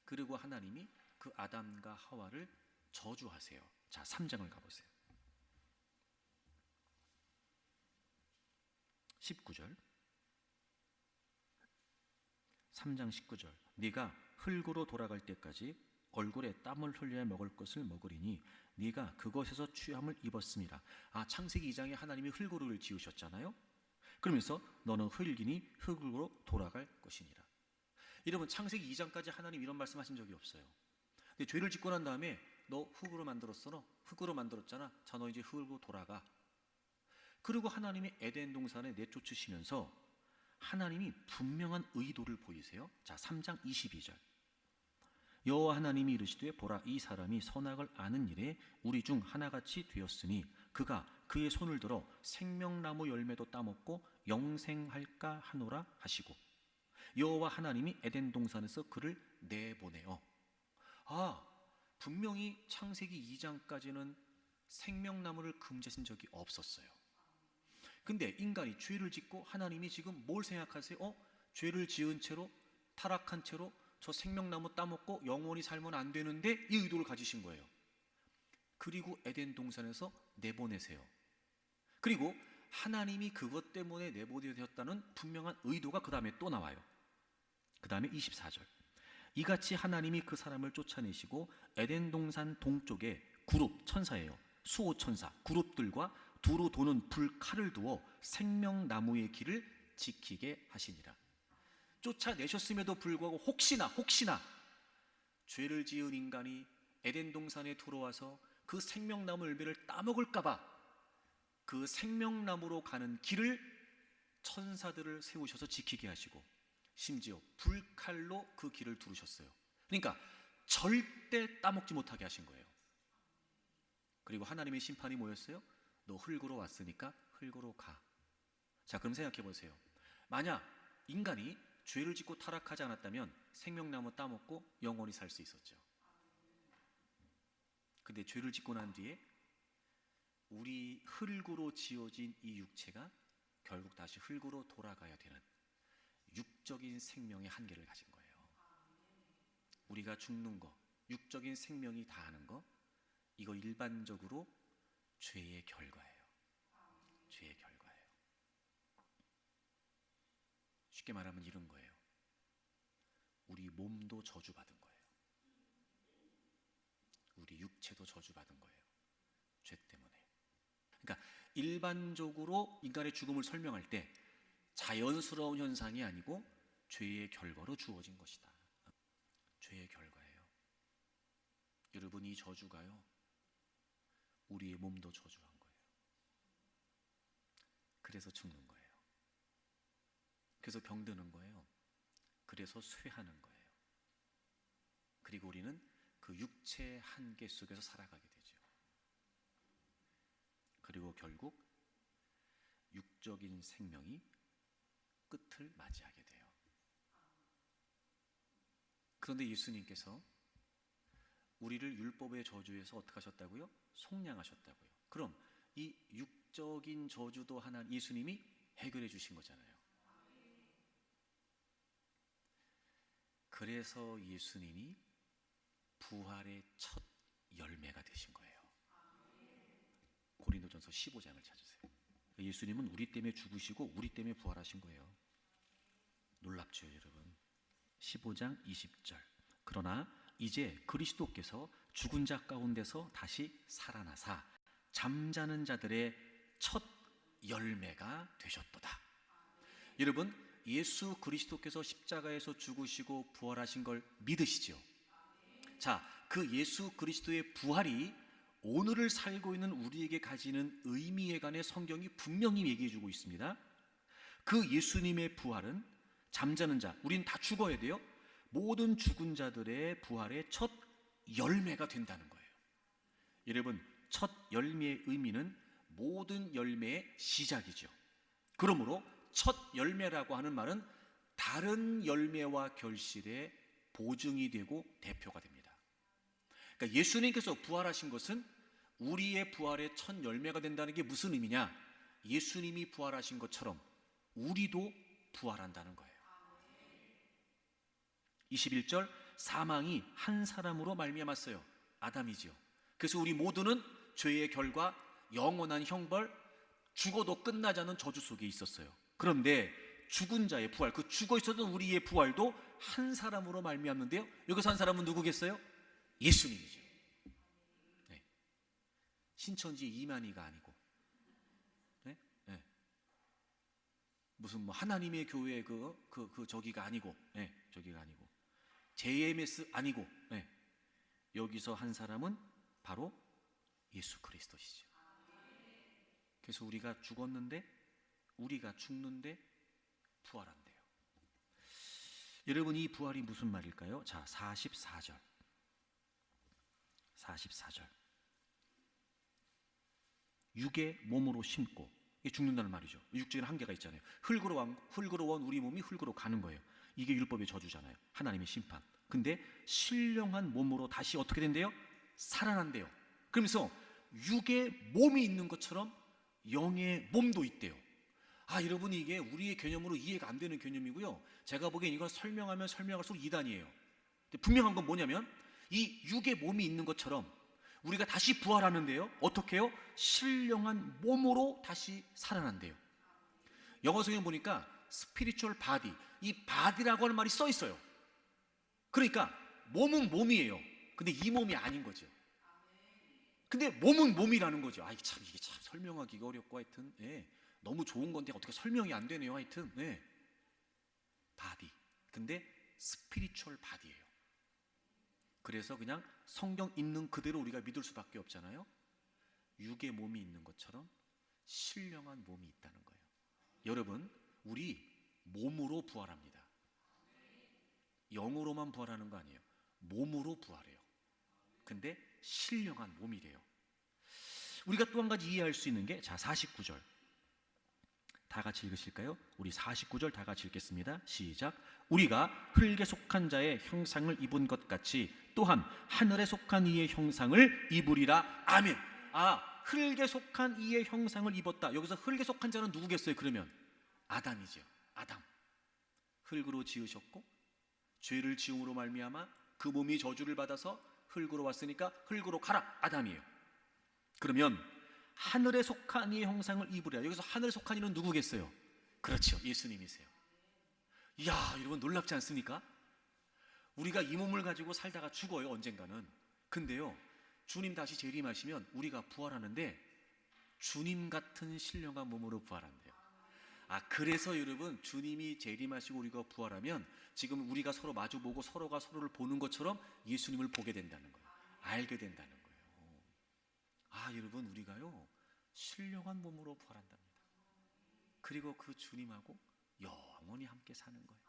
Speaker 1: 그리고 하나님이 그 아담과 하와를 저주하세요. 자, 3장을 가보세요. 19절 3장 19절 네가 흙으로 돌아갈 때까지 얼굴에 땀을 흘려야 먹을 것을 먹으리니 네가 그것에서 취함을 입었습니다. 아, 창세기 2장에 하나님이 흙으로를 지으셨잖아요. 그러면서 너는 흙이니 흙으로 돌아갈 것이니라. 여러분, 창세기 2장까지 하나님 이런 말씀하신 적이 없어요. 근데 죄를 짓고 난 다음에 너 흙으로 만들었어. 너 흙으로 만들었잖아. 자, 너 이제 흙으로 돌아가. 그리고 하나님이 에덴 동산에 내쫓으시면서 하나님이 분명한 의도를 보이세요. 자, 3장 22절 여호와 하나님이 이르시되 보라, 이 사람이 선악을 아는 일에 우리 중 하나같이 되었으니 그가 그의 손을 들어 생명나무 열매도 따먹고 영생할까 하노라 하시고 여호와 하나님이 에덴 동산에서 그를 내보내어. 아, 분명히 창세기 2장까지는 생명나무를 금지하신 적이 없었어요. 근데 인간이 죄를 짓고 하나님이 지금 뭘 생각하세요? 죄를 지은 채로 타락한 채로 저 생명나무 따먹고 영원히 살면 안 되는데 이 의도를 가지신 거예요. 그리고 에덴 동산에서 내보내세요. 그리고 하나님이 그것 때문에 내보내셨다는 분명한 의도가 그 다음에 또 나와요. 그 다음에 24절 이같이 하나님이 그 사람을 쫓아내시고 에덴 동산 동쪽에 그룹, 천사예요. 수호 천사 그룹들과 두루 도는 불칼을 두어 생명나무의 길을 지키게 하시니라. 쫓아내셨음에도 불구하고 혹시나 죄를 지은 인간이 에덴 동산에 들어와서 그 생명나무 열매를 따먹을까봐 그 생명나무로 가는 길을 천사들을 세우셔서 지키게 하시고 심지어 불칼로 그 길을 두르셨어요. 그러니까 절대 따먹지 못하게 하신 거예요. 그리고 하나님의 심판이 뭐였어요? 너 흙으로 왔으니까 흙으로 가. 자, 그럼 생각해 보세요. 만약 인간이 죄를 짓고 타락하지 않았다면 생명나무 따먹고 영원히 살 수 있었죠. 근데 죄를 짓고 난 뒤에 우리 흙으로 지어진 이 육체가 결국 다시 흙으로 돌아가야 되는 육적인 생명의 한계를 가진 거예요. 우리가 죽는 거, 육적인 생명이 다하는 거, 이거 일반적으로 죄의 결과예요. 죄의 결과예요. 쉽게 말하면 이런 거예요. 우리 몸도 저주받은 거예요. 우리 육체도 저주받은 거예요. 죄 때문에. 그러니까 일반적으로 인간의 죽음을 설명할 때 자연스러운 현상이 아니고 죄의 결과로 주어진 것이다. 죄의 결과예요. 여러분, 이 저주가요, 우리의 몸도 저주한 거예요. 그래서 죽는 거예요. 그래서 병드는 거예요. 그래서 쇠하는 거예요. 그리고 우리는 그 육체의 한계 속에서 살아가게 되죠. 그리고 결국 육적인 생명이 끝을 맞이하게 돼요. 그런데 예수님께서 우리를 율법의 저주에서 어떻게 하셨다고요? 속량하셨다고요. 그럼 이 육적인 저주도 하나님 예수님이 해결해 주신 거잖아요. 그래서 예수님이 부활의 첫 열매가 되신 거예요. 고린도전서 15장을 찾으세요. 예수님은 우리 때문에 죽으시고 우리 때문에 부활하신 거예요. 놀랍죠, 여러분. 15장 20절. 그러나 이제 그리스도께서 죽은 자 가운데서 다시 살아나사 잠자는 자들의 첫 열매가 되셨도다. 여러분, 예수 그리스도께서 십자가에서 죽으시고 부활하신 걸 믿으시죠? 자, 그 예수 그리스도의 부활이 오늘을 살고 있는 우리에게 가지는 의미에 관해 성경이 분명히 얘기해 주고 있습니다. 그 예수님의 부활은 잠자는 자, 우린 다 죽어야 돼요. 모든 죽은 자들의 부활의 첫 열매가 된다는 거예요. 여러분, 첫 열매의 의미는 모든 열매의 시작이죠. 그러므로 첫 열매라고 하는 말은 다른 열매와 결실의 보증이 되고 대표가 됩니다. 그러니까 예수님께서 부활하신 것은 우리의 부활의 첫 열매가 된다는 게 무슨 의미냐? 예수님이 부활하신 것처럼 우리도 부활한다는 거예요. 21절, 사망이 한 사람으로 말미암았어요. 아담이죠. 그래서 우리 모두는 죄의 결과, 영원한 형벌, 죽어도 끝나지 않은 저주 속에 있었어요. 그런데 죽은 자의 부활, 그 죽어 있었던 우리의 부활도 한 사람으로 말미암는데요, 여기서 한 사람은 누구겠어요? 예수님이죠. 네. 신천지 이만희가 아니고, 네? 네. 무슨 뭐 하나님의 교회 저기가 아니고, 네, 저기가 아니고, JMS 아니고, 네. 여기서 한 사람은 바로 예수 그리스도시죠. 그래서 우리가 죽었는데, 우리가 죽는데 부활한대요. 여러분, 이 부활이 무슨 말일까요? 자, 44절. 육의 몸으로 심고, 이게 죽는다는 말이죠. 육적인 한계가 있잖아요. 흙으로 온 우리 몸이 흙으로 가는 거예요. 이게 율법의 저주잖아요. 하나님의 심판. 근데 신령한 몸으로 다시 어떻게 된대요? 살아난대요. 그러면서 육의 몸이 있는 것처럼 영의 몸도 있대요. 여러분, 이게 우리의 개념으로 이해가 안 되는 개념이고요. 제가 보기엔 이건 설명하면 설명할수록 이단이에요. 근데 분명한 건 뭐냐면, 이 육의 몸이 있는 것처럼 우리가 다시 부활하는데요, 어떻게 해요? 신령한 몸으로 다시 살아난대요. 영어 성경 보니까 spiritual body, 이 body라고 하는 말이 써 있어요. 그러니까 몸은 몸이에요. 근데 이 몸이 아닌 거죠. 근데 몸은 몸이라는 거죠. 이게 참 설명하기가 어렵고, 하여튼, 예, 너무 좋은 건데 어떻게 설명이 안 되네요. 하여튼, 예. 바디. 근데 스피리추얼 바디예요. 그래서 그냥 성경 있는 그대로 우리가 믿을 수밖에 없잖아요. 육의 몸이 있는 것처럼 신령한 몸이 있다는 거예요. 여러분, 우리 몸으로 부활합니다. 영으로만 부활하는 거 아니에요. 몸으로 부활해요. 근데 신령한 몸이래요. 우리가 또 한 가지 이해할 수 있는 게, 자, 49절 다 같이 읽으실까요? 우리 49절 다 같이 읽겠습니다. 시작. 우리가 흙에 속한 자의 형상을 입은 것 같이 또한 하늘에 속한 이의 형상을 입으리라. 아멘. 흙에 속한 이의 형상을 입었다. 여기서 흙에 속한 자는 누구겠어요? 그러면 아담이죠. 아담. 흙으로 지으셨고 죄를 지음으로 말미암아 그 몸이 저주를 받아서 흙으로 왔으니까 흙으로 가라. 아담이에요. 그러면 하늘에 속한 이의 형상을 입으리라. 여기서 하늘에 속한 이는 누구겠어요? 그렇죠, 예수님이세요. 이야, 여러분, 놀랍지 않습니까? 우리가 이 몸을 가지고 살다가 죽어요, 언젠가는. 근데요, 주님 다시 재림하시면 우리가 부활하는데 주님 같은 신령한 몸으로 부활한대요. 그래서 여러분, 주님이 재림하시고 우리가 부활하면 지금 우리가 서로 마주보고 서로가 서로를 보는 것처럼 예수님을 보게 된다는 거예요. 알게 된다는 거예요. 여러분, 우리가요 신령한 몸으로 부활한답니다. 그리고 그 주님하고 영원히 함께 사는 거예요.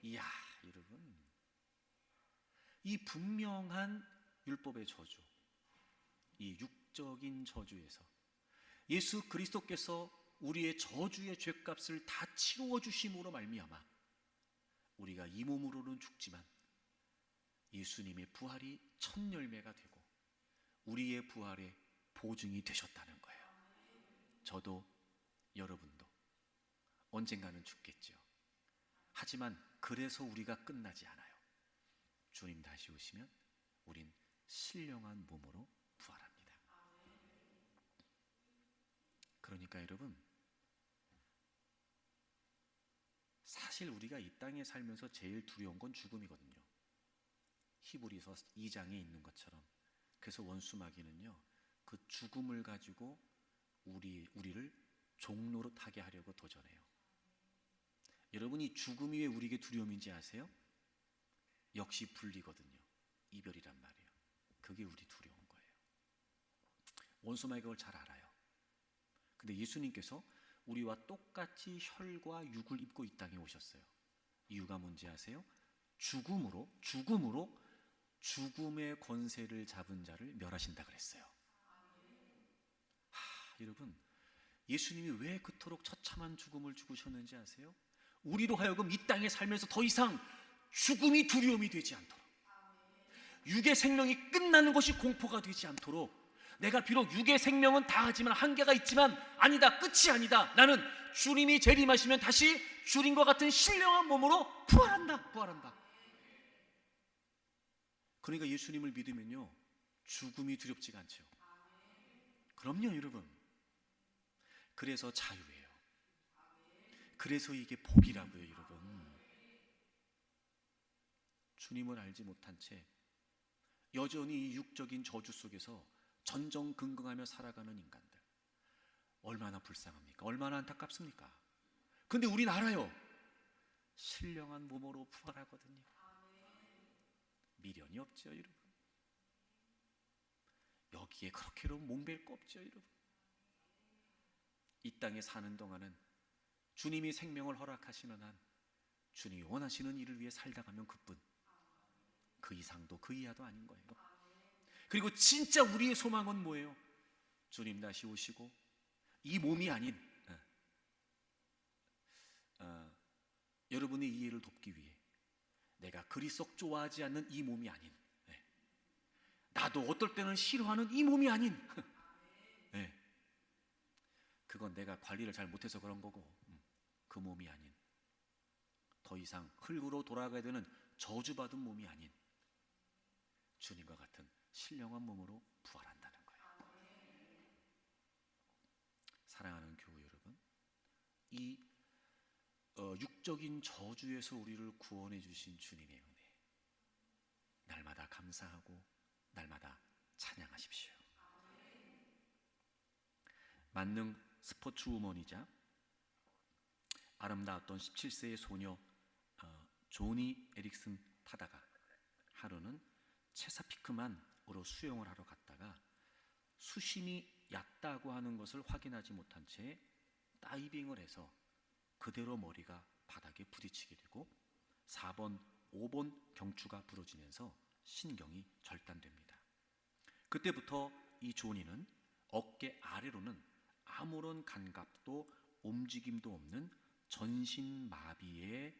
Speaker 1: 이야, 여러분, 이 분명한 율법의 저주, 이 육적인 저주에서 예수 그리스도께서 우리의 저주의 죗값을 다 치루어 주심으로 말미암아 우리가 이 몸으로는 죽지만 예수님의 부활이 첫 열매가 되고 우리의 부활의 보증이 되셨다는 거예요. 저도 여러분도 언젠가는 죽겠죠. 하지만 그래서 우리가 끝나지 않아요. 주님 다시 오시면 우린 신령한 몸으로 부활합니다. 그러니까 여러분, 사실 우리가 이 땅에 살면서 제일 두려운 건 죽음이거든요. 히브리서 2장에 있는 것처럼. 그래서 원수 마귀는요, 그 죽음을 가지고 우리를 종로로 타게 하려고 도전해요. 여러분이 죽음이 왜 우리에게 두려움인지 아세요? 역시 분리거든요. 이별이란 말이에요. 그게 우리 두려운 거예요. 원수 마귀가 그걸 잘 알아요. 근데 예수님께서 우리와 똑같이 혈과 육을 입고 이 땅에 오셨어요. 이유가 뭔지 아세요? 죽음으로 죽음의 권세를 잡은 자를 멸하신다 그랬어요. 여러분, 예수님이 왜 그토록 처참한 죽음을 죽으셨는지 아세요? 우리로 하여금 이 땅에 살면서 더 이상 죽음이 두려움이 되지 않도록, 육의 생명이 끝나는 것이 공포가 되지 않도록, 내가 비록 육의 생명은 다하지만 한계가 있지만 아니다, 끝이 아니다, 나는 주님이 재림하시면 다시 주님과 같은 신령한 몸으로 부활한다. 그러니까 예수님을 믿으면요, 죽음이 두렵지가 않죠. 그럼요 여러분. 그래서 자유예요. 그래서 이게 복이라고요 여러분. 주님을 알지 못한 채 여전히 이 육적인 저주 속에서 전전긍긍하며 살아가는 인간들, 얼마나 불쌍합니까? 얼마나 안타깝습니까? 근데 우린 알아요. 신령한 몸으로 부활하거든요. 미련이 없죠 여러분. 여기에 그렇게로 몽벨 거 없죠 여러분. 이 땅에 사는 동안은 주님이 생명을 허락하시는 한 주님이 원하시는 일을 위해 살다 가면 그뿐, 그 이상도 그 이하도 아닌 거예요. 그리고 진짜 우리의 소망은 뭐예요? 주님 다시 오시고 이 몸이 아닌 여러분의 이해를 돕기 위해 내가 그리 썩 좋아하지 않는 이 몸이 아닌, 나도 어떨 때는 싫어하는 이 몸이 아닌, 그건 내가 관리를 잘 못해서 그런 거고, 그 몸이 아닌, 더 이상 흙으로 돌아가야 되는 저주받은 몸이 아닌 주님과 같은 신령한 몸으로 부활한다는 거예요. 사랑하는 교우 여러분, 이 육적인 저주에서 우리를 구원해 주신 주님의 은혜, 날마다 감사하고 날마다 찬양하십시오. 만능 스포츠 우먼이자 아름다웠던 17세의 소녀 조니 에릭슨 타다가 하루는 체사피크만으로 수영을 하러 갔다가 수심이 얕다고 하는 것을 확인하지 못한 채 다이빙을 해서 그대로 머리가 바닥에 부딪히게 되고 4번, 5번 경추가 부러지면서 신경이 절단됩니다. 그때부터 이 조니는 어깨 아래로는 아무런 감각도 움직임도 없는 전신마비에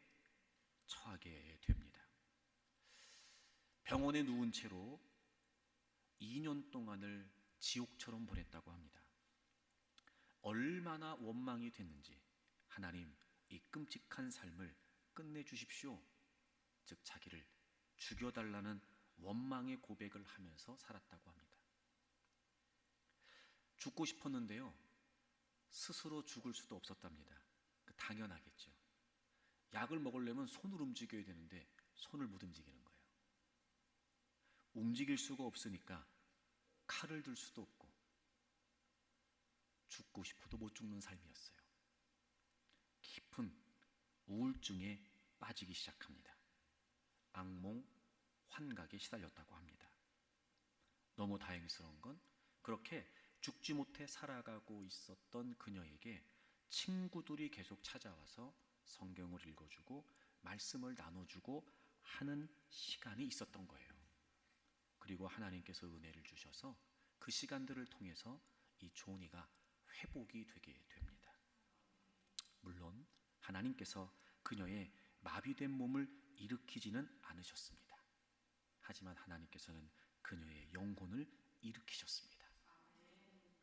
Speaker 1: 처하게 됩니다. 병원에 누운 채로 2년 동안을 지옥처럼 보냈다고 합니다. 얼마나 원망이 됐는지 하나님, 이 끔찍한 삶을 끝내주십시오, 즉 자기를 죽여달라는 원망의 고백을 하면서 살았다고 합니다. 죽고 싶었는데요, 스스로 죽을 수도 없었답니다. 당연하겠죠. 약을 먹으려면 손을 움직여야 되는데 손을 못 움직이는 거예요. 움직일 수가 없으니까 칼을 들 수도 없고 죽고 싶어도 못 죽는 삶이었어요. 깊은 우울증에 빠지기 시작합니다. 악몽, 환각에 시달렸다고 합니다. 너무 다행스러운 건 그렇게 죽지 못해 살아가고 있었던 그녀에게 친구들이 계속 찾아와서 성경을 읽어주고 말씀을 나눠주고 하는 시간이 있었던 거예요. 그리고 하나님께서 은혜를 주셔서 그 시간들을 통해서 이 조니가 회복이 되게 됩니다. 물론 하나님께서 그녀의 마비된 몸을 일으키지는 않으셨습니다. 하지만 하나님께서는 그녀의 영혼을 일으키셨습니다.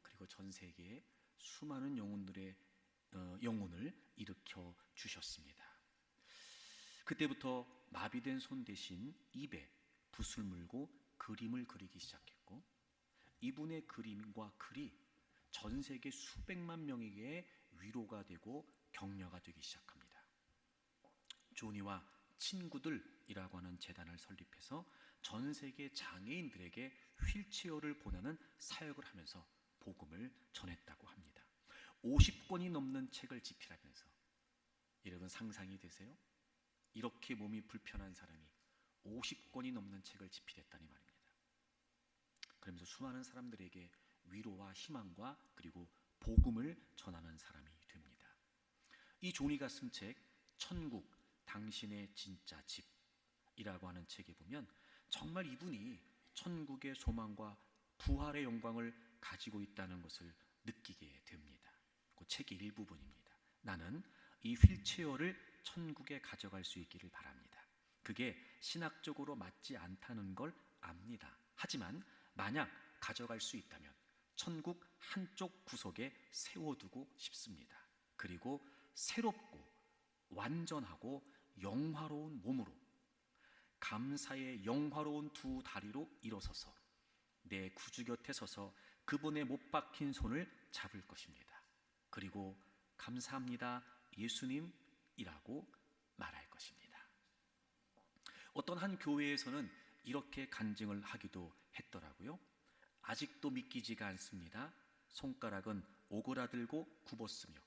Speaker 1: 그리고 전 세계에 수많은 영혼들의 영혼을 일으켜 주셨습니다. 그때부터 마비된 손 대신 입에 붓을 물고 그림을 그리기 시작했고, 이분의 그림과 글이 전 세계 수백만 명에게 위로가 되고 격려가 되기 시작합니다. 조니와 친구들이라고 하는 재단을 설립해서 전 세계 장애인들에게 휠체어를 보내는 사역을 하면서 복음을 전했다고 합니다. 50권이 넘는 책을 집필하면서, 여러분 상상이 되세요? 이렇게 몸이 불편한 사람이 50권이 넘는 책을 집필했다니 말입니다. 그러면서 수많은 사람들에게 위로와 희망과 그리고 복음을 전하는 사람이 됩니다. 이 조니가 쓴 책 천국 당신의 진짜 집이라고 하는 책에 보면 정말 이분이 천국의 소망과 부활의 영광을 가지고 있다는 것을 느끼게 됩니다. 그 책의 일부분입니다. 나는 이 휠체어를 천국에 가져갈 수 있기를 바랍니다. 그게 신학적으로 맞지 않다는 걸 압니다. 하지만 만약 가져갈 수 있다면 천국 한쪽 구석에 세워두고 싶습니다. 그리고 새롭고 완전하고 영화로운 몸으로, 감사의 영화로운 두 다리로 일어서서 내 구주 곁에 서서 그분의 못 박힌 손을 잡을 것입니다. 그리고 감사합니다 예수님이라고 말할 것입니다. 어떤 한 교회에서는 이렇게 간증을 하기도 했더라고요. 아직도 믿기지가 않습니다. 손가락은 오그라들고 굽었으며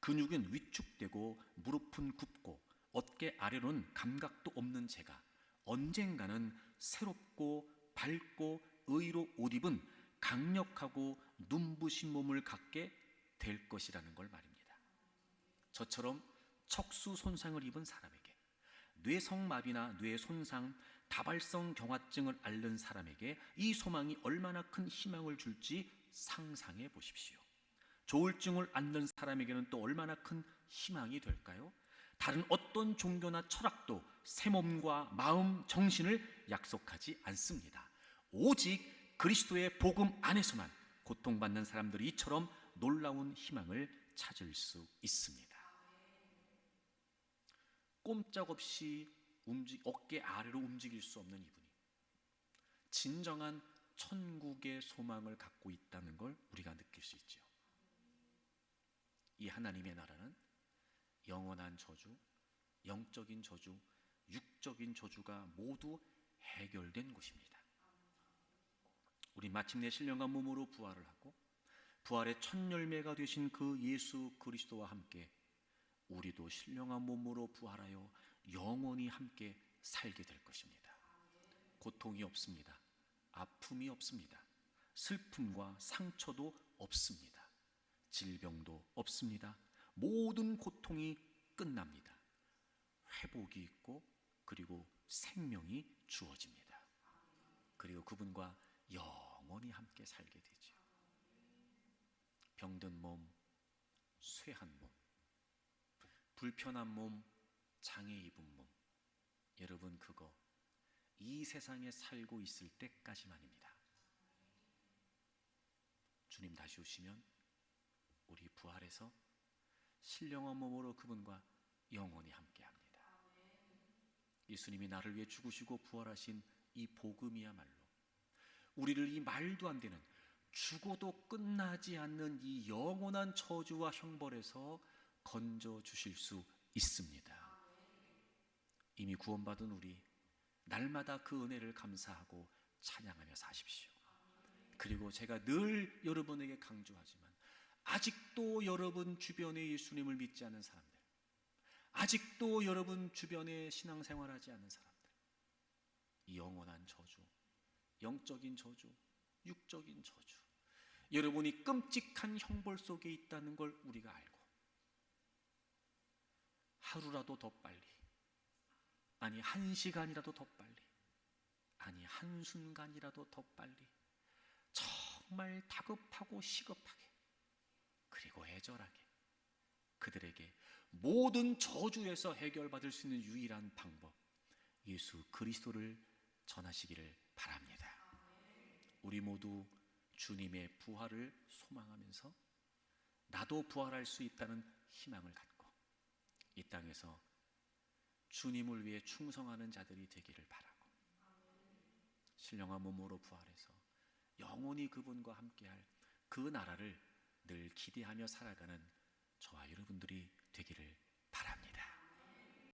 Speaker 1: 근육은 위축되고 무릎은 굽고 어깨 아래로는 감각도 없는 제가 언젠가는 새롭고 밝고 의로 옷 입은 강력하고 눈부신 몸을 갖게 될 것이라는 걸 말입니다. 저처럼 척수 손상을 입은 사람에게, 뇌성마비나 뇌손상, 다발성 경화증을 앓는 사람에게 이 소망이 얼마나 큰 희망을 줄지 상상해 보십시오. 조울증을 앓는 사람에게는 또 얼마나 큰 희망이 될까요? 다른 어떤 종교나 철학도 새 몸과 마음, 정신을 약속하지 않습니다. 오직 그리스도의 복음 안에서만 고통받는 사람들이 이처럼 놀라운 희망을 찾을 수 있습니다. 꼼짝없이 어깨 아래로 움직일 수 없는 이분이 진정한 천국의 소망을 갖고 있다는 걸 우리가 느낄 수 있죠. 이 하나님의 나라는 영원한 저주, 영적인 저주, 육적인 저주가 모두 해결된 곳입니다. 우리 마침내 신령한 몸으로 부활을 하고 부활의 첫 열매가 되신 그 예수 그리스도와 함께 우리도 신령한 몸으로 부활하여 영원히 함께 살게 될 것입니다. 고통이 없습니다. 아픔이 없습니다. 슬픔과 상처도 없습니다. 질병도 없습니다. 모든 고통이 끝납니다. 회복이 있고 그리고 생명이 주어집니다. 그리고 그분과 영원히 함께 살게 되죠. 병든 몸, 쇠한 몸, 불편한 몸, 장애 입은 몸, 여러분 그거 이 세상에 살고 있을 때까지만입니다. 주님 다시 오시면 우리 부활해서 신령한 몸으로 그분과 영원히 함께합니다. 예수님이 나를 위해 죽으시고 부활하신 이 복음이야말로 우리를 이 말도 안 되는 죽어도 끝나지 않는 이 영원한 저주와 형벌에서 건져 주실 수 있습니다. 이미 구원받은 우리 날마다 그 은혜를 감사하고 찬양하며 사십시오. 그리고 제가 늘 여러분에게 강조하지만 아직도 여러분 주변에 예수님을 믿지 않는 사람들, 아직도 여러분 주변에 신앙생활하지 않는 사람들, 이 영원한 저주, 영적인 저주, 육적인 저주, 여러분이 끔찍한 형벌 속에 있다는 걸 우리가 알고 하루라도 더 빨리, 아니 1시간이라도 더 빨리, 아니 한순간이라도 더 빨리 정말 다급하고 시급하게 그리고 애절하게 그들에게 모든 저주에서 해결받을 수 있는 유일한 방법, 예수 그리스도를 전하시기를 바랍니다. 우리 모두 주님의 부활을 소망하면서 나도 부활할 수 있다는 희망을 갖고 이 땅에서 주님을 위해 충성하는 자들이 되기를 바라고 신령한 몸으로 부활해서 영원히 그분과 함께할 그 나라를 늘 기대하며 살아가는 저와 여러분들이 되기를 바랍니다.